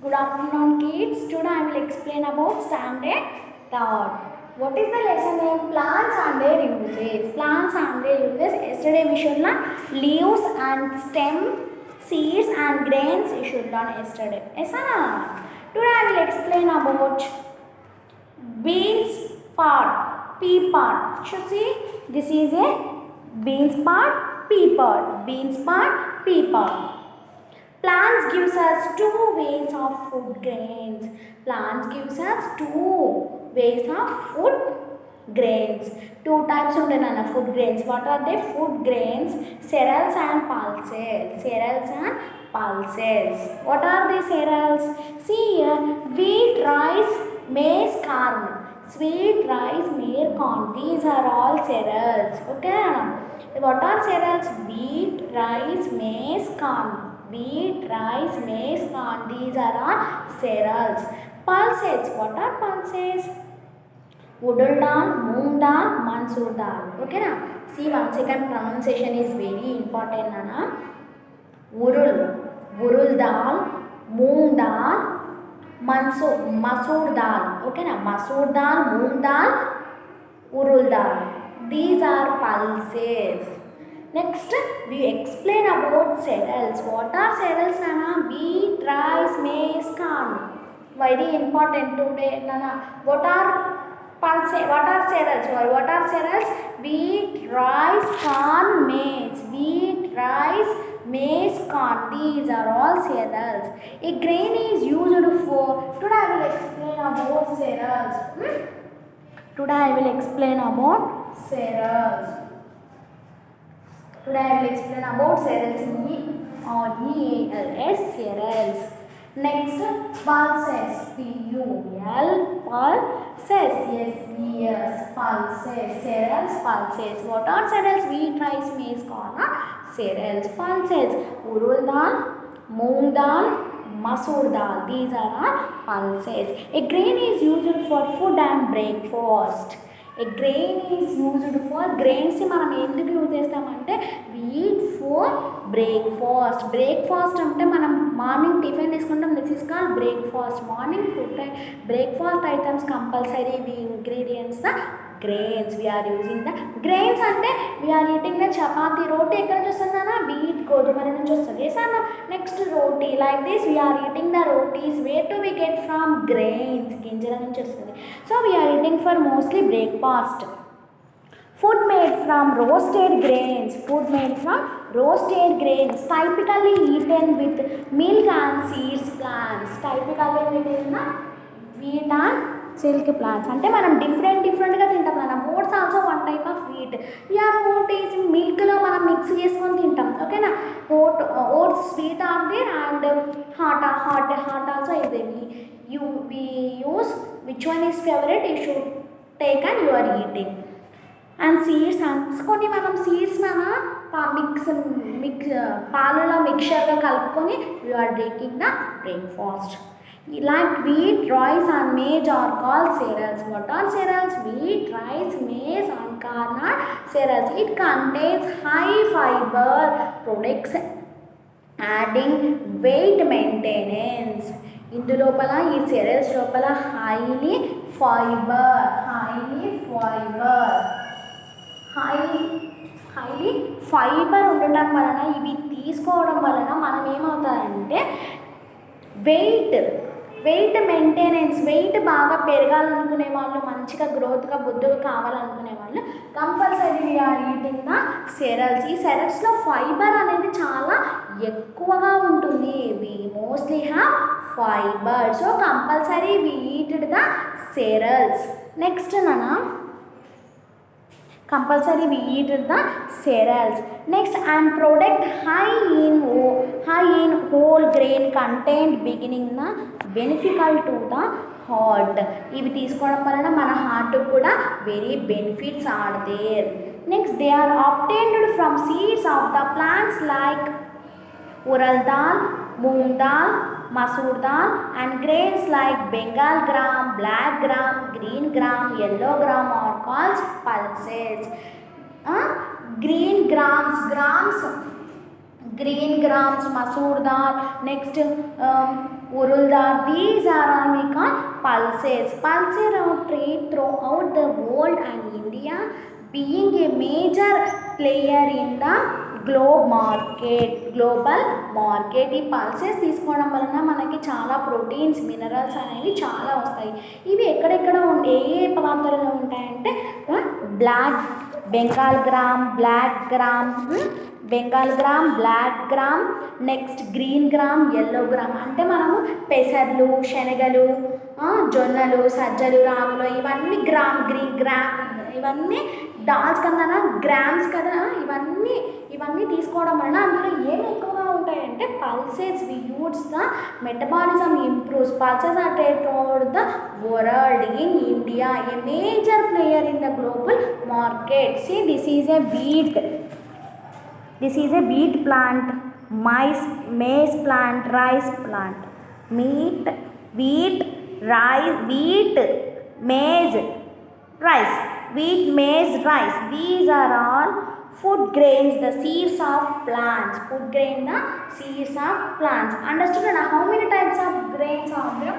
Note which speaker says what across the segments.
Speaker 1: Good afternoon, kids. Today I will explain about standard third. What is the lesson name? Plants and their uses. Plants and their uses. Yesterday we should learn leaves and stem, seeds and grains. We should learn yesterday. Yes, Anna? Today I will explain about beans part, pea part. Should see this is a beans part, pea part. Beans part, pea part. Plants gives us two ways of food grains. Plants gives us two ways of food grains. Two types of food grains. What are they? Food grains, cereals and pulses. Cereals and pulses. What are the cereals? See here, wheat, rice, maize, corn. Sweet, rice, maize, corn. These are all cereals. Okay. What are cereals? Wheat, rice, maize, corn. Wheat, rice, maize, corn. These are all cereals. Pulses. What are pulses? Udal dal, moong dal, mansoor dal. Okay na? See, once again pronunciation is very important na. Urul dal, moong dal, masoor dal. Okay na? Masoor dal, moong dal, urul dal. These are pulses. Next, we explain about cereals. What are cereals, Nana? Wheat, rice, maize, corn. Very important today, Nana. What are pulses? What are cereals? What are cereals? Wheat, rice, corn, maize. Wheat, rice, maize, corn. These are all cereals. A grain is used for. Today I will explain about cereals. Today I will explain about cereals. Today I will explain about cereals. E-L-S, cereals. Next, pulses. P-U-L, pulses. S-E-S, pulses. Cereals, pulses. What are cereals? Wheat, rice, maize, corn. Cereals, pulses. Urul dal, moong dal, masoor dal. These are our pulses. A grain is used for food and breakfast. A grain is used for grains మనం ఎందుకు use చేస్తామంటే wheat for breakfast. Breakfast అంటే మనం morning tiffin తీసుకుంటాం. This is called breakfast. Morning food breakfast items compulsory we ingredients the grains. We are using the grains అంటే we are eating the chapati. రోటీ ఎక్కడ నుంచి వస్తుందన్నా? Wheat గోధుమ నుంచి వస్తుంది. ఎస్ అన్న. Next roti. Like this we are eating the rotis. Where do we get from? Grains. గింజల నుంచి వస్తుంది. So we are eating for mostly breakfast. Food made from roasted grains. Food made from roasted grains. Typically eaten with milk and seeds plants. Typically eaten wheat and silk plants. అంటే మనం డిఫరెంట్గా తింటాం మనం. Oats also one type of wheat. యార్ oat is మిల్క్లో మనం mix చేసుకొని తింటాం. ఓకేనా? Oats sweet are there and hot also is there. We use which one is favourite you should take and you are eating. And seeds కొన్ని మనం seeds mix పాలలో మిక్చర్గా కలుపుకొని you are drinking the breakfast. Like wheat, rice and maize are called cereals. What are cereals? Wheat, rice, maize and corn are cereals. It contains high fiber products adding weight maintenance. ఇందు లోపల ఈ cereals లోపల highly fibre ఉండటం వలన ఇవి తీసుకోవడం వలన మనం ఏమవుతారంటే wait maintenance. Wait బాగా పెరగాలనుకునే వాళ్ళు, మంచిగా గ్రోత్గా బుద్ధిగా కావాలనుకునే వాళ్ళు compulsory we are eating the cereals. ఈ సెరల్స్లో ఫైబర్ అనేది చాలా ఎక్కువగా ఉంటుంది. We mostly have fibre. So compulsory we eated the cereals. Next నానా compulsory we eat the cereals. Next, and product high in whole grain content beginning the beneficial to the heart. ఇవి తీసుకోవడం వలన మన heart కూడా very benefits are there. Next, they are obtained from seeds of the plants like urad dal, moong dal, masoor dal and grains like Bengal gram, black gram, green gram, yellow gram are called pulses. Green grams green grams, masoor dal, next urul dal. These are all we call pulses. Pulses are traded throughout the world and India being a major player in the global market. ఈ pulses తీసుకోవడం వలన మనకి చాలా proteins, minerals అనేవి చాలా వస్తాయి. ఇవి ఎక్కడెక్కడ ఏ ఏ పదార్థాలలో ఉంటాయంటే black Bengal gram, black gram, next green gram, yellow gram. అంటే మనము పెసర్లు, శనగలు, జొన్నలు, సజ్జలు, రాగులు ఇవన్నీ గ్రీన్ గ్రామ్, ఇవన్నీ డాల్స్ కదా, గ్రామ్స్ కదా, ఇవన్నీ తీసుకోవడం వలన అందులో ఏమి ఎక్కువగా ఉంటాయంటే pulses. We use the metabolism improves. Pulses are trade over the world. In India a major player in the global market. See this is a wheat. This is a wheat plant, maize plant, rice plant. Wheat, maize, rice. Wheat, maize, rice. These are all food grains, the seeds of plants. Food grain, the seeds of plants. Understood? Now, how many types of grains are there?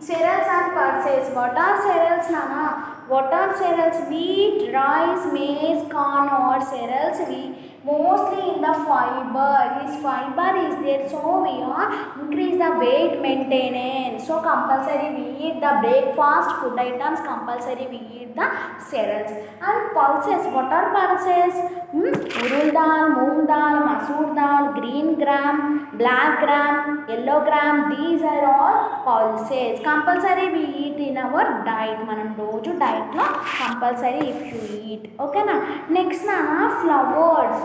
Speaker 1: Cereals and pulses. What are cereals, Nana? What are cereals? Wheat, rice, maize, corn or cereals. We mostly in the fiber. This fiber is there, so we are increase the weight maintenance. So compulsory we eat the breakfast food items. Compulsory we eat the cereals. And pulses. What are pulses? Urul dal, moong dal, masoor dal, green gram, black gram, yellow gram. These are all pulses. Compulsory we eat in our diet. Manam roju diet lo compulsory if you eat. Okay na. Next na flowers.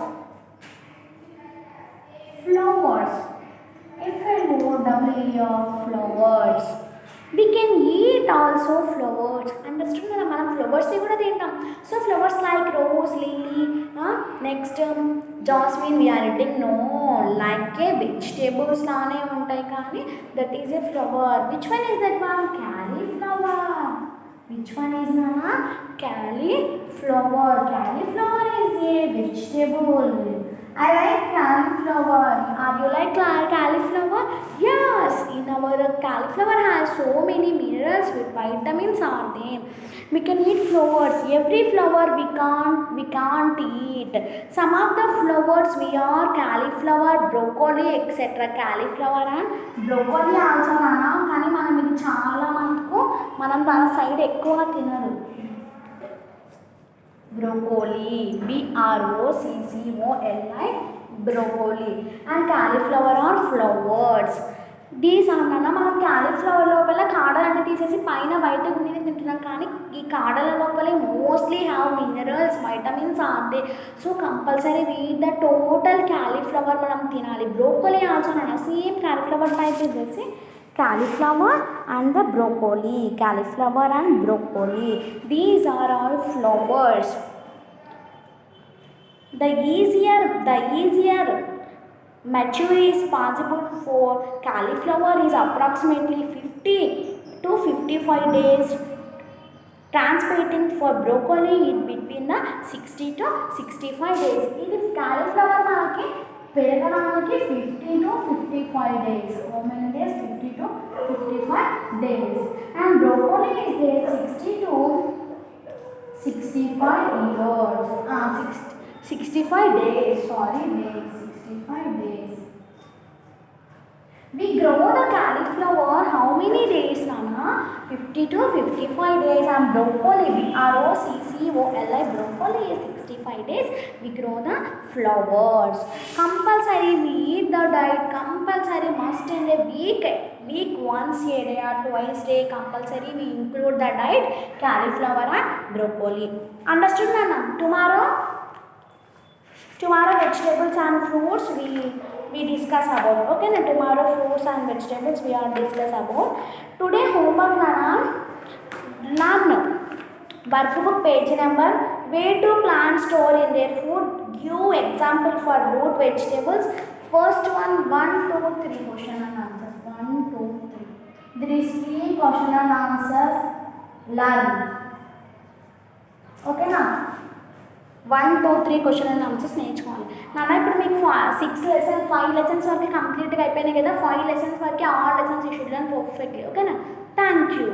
Speaker 1: Flowers. We can eat also flowers. Understood? మనం ఫ్లవర్స్ని కూడా తింటాం. So flowers like rose, lily, next jasmine we are eating. No, like a vegetables లానే ఉంటాయి కానీ that is a flower. Which one is that one? Cauliflower. Which one is Nana? Cauliflower. Cauliflower is a vegetable. I like cauliflower. Are you like cauliflower? Yes. In our cauliflower has so many minerals with vitamins are there. We can eat flowers. Every flower we can't eat. Some of the flowers we are cauliflower, broccoli, etc. Cauliflower and broccoli also nana. కానీ మనం ఇది చాలా మనకు మన side ఎక్కువగా తినరు. Broccoli, broccoli, broccoli, and cauliflower are flowers. These are మనం cauliflower లోపల కాడలన్నీ తీసేసి పైన బయట ఉండేది తింటున్నాం కానీ ఈ కాడల లోపలే mostly have minerals, vitamins are they. So compulsory we eat the total cauliflower మనం తినాలి. బ్రోకోలీ ఆల్సో నన్న same cauliflower type is this. Cauliflower and the broccoli. Cauliflower and broccoli. These are all flowers. The easier mature is possible for cauliflower is approximately 50 to 55 days. Transplanting for broccoli is between the 60 to 65 days. It is cauliflower మనకి పెరగడానికి 50 to 55 days. How many days? 50 to 55 days. And broccoli is there 60 to 65 years. 65 days. Sorry, days. 65 days. We grow the cauliflower how many days, Nana? 50 to 55 days. And broccoli, broccoli, broccoli is 65 days. We grow the flowers. Compulsory we eat the diet. Compulsory must in a week once a day or twice a day. Compulsory we include the diet cauliflower and broccoli. Understood, Nana? Tomorrow vegetables and fruits we discuss about. Okay na, tomorrow fruits and vegetables we are discuss about. Today homework nana, learn workbook page number where to plant store in their food. Give example for root vegetables. First one 1 2 3 question and answers. 1 2 3. There is 3 question and answers. Learn. Okay na. 1 to 3 question and answers నేర్చుకోవాలి. నాన్న ఇప్పుడు మీకు 5 lessons వరకు కంప్లీట్గా అయిపోయినాయి కదా. 5 lessons వరకు all lessons you should learn perfectly. ఓకేనా? Thank you.